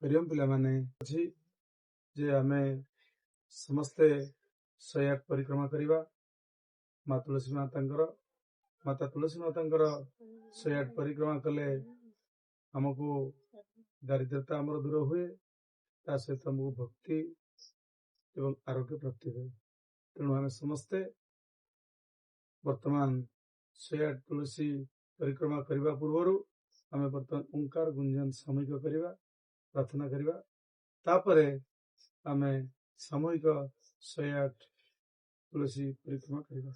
हरिओम पिलामाने अछि जे आमे समस्ते 108 परिक्रमा करिबा माता तुलसी मातांकर 108 परिक्रमा कले हमको दारिद्रता आमर दूर हुए ता सहित हमको भक्ति एवं आरोग्य प्राप्ति हुए। तेणु आम समस्ते वर्तमान 108 तुलसी परिक्रमा करने पूर्व आम बर्तमान ओंकार गुंजन सामूहिक करवा प्रार्थना करवा तापरे आम सामूहिक 108 तुलसी परिक्रमा करवा।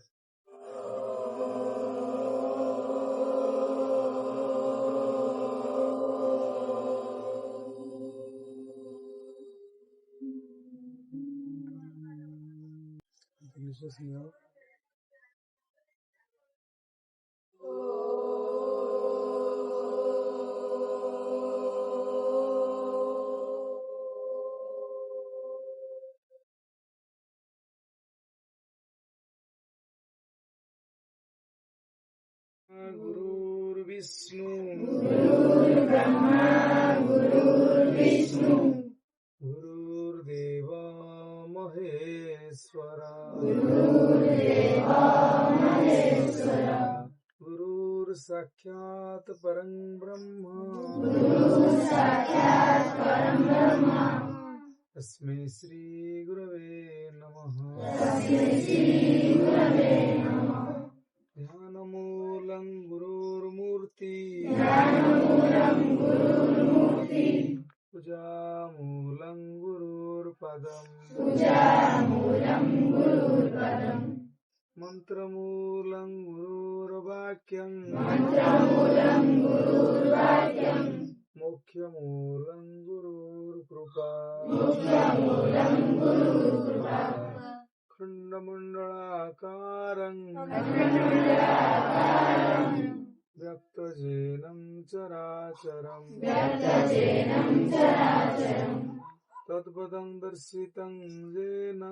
गुरुर्विष्णु गुरुर्ब्रह्मा गुरुर्विष्णु गुरुर्देव महेश्वरा गुरुर्साक्षात् परं ब्रह्म तस्मै श्री गुरवे नमः। ध्यानमूलं गुरुर्मूर्ति पूजामूलं गुरुर्पदम् मंत्रमूलं गुरुर्वाक्यं मोक्षमूलं गुरुर्कृपा खंडमंडलाकारं व्यक्तजेनं चराचरं तत्पदं दर्शितं येन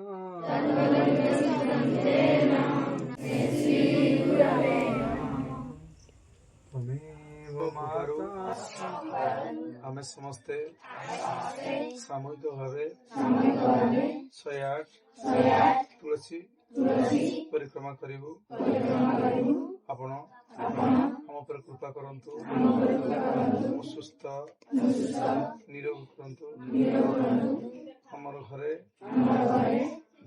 त्वमेव माता। आमे समस्ते सामूहिक भावे 108 तुलसी परिक्रमा करिबु। आपण हम पर कृपा करंतु, सुस्थ निरोग करंतु, हमर घरे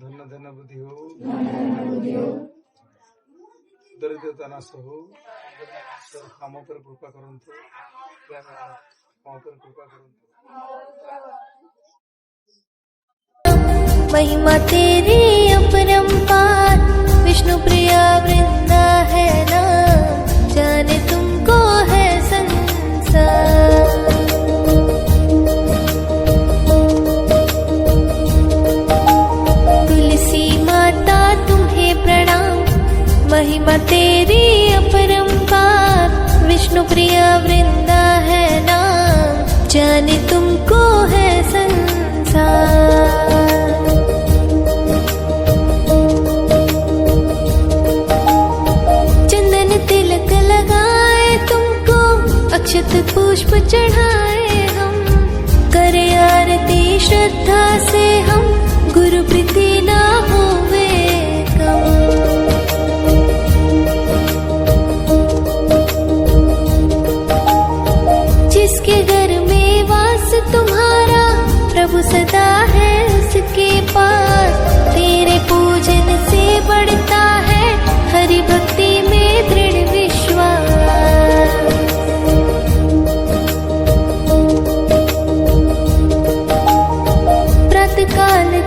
धन धन बुद्धि हो, दरिद्रता नाश हो। हम पर कृपा करंतु, हम पर कृपा करंतु। महिमा तेरी अपरंपार, विष्णु प्रिया वृंदा है नाम, जाने तुमको है संसार। तुलसी माता तुम्हें प्रणाम, महिमा तेरी अपरंपार, विष्णु प्रिया वृंदा है नाम, जाने तुमको है संसार। अक्षत पुष्प चढ़ाए हम, करे आरती श्रद्धा से हम, गुरु प्रीति ना होवे कम। जिसके घर में वास तुम्हारा, प्रभु सदा है उसके पास। तेरे पूजन से बढ़ता है हरि भक्ति में दृढ़ विश्वास।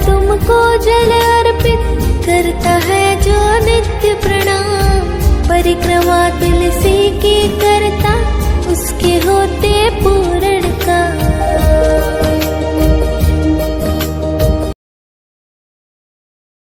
तुमको जल अर्पित करता है जो नित्य प्रणाम, परिक्रमा तुलसी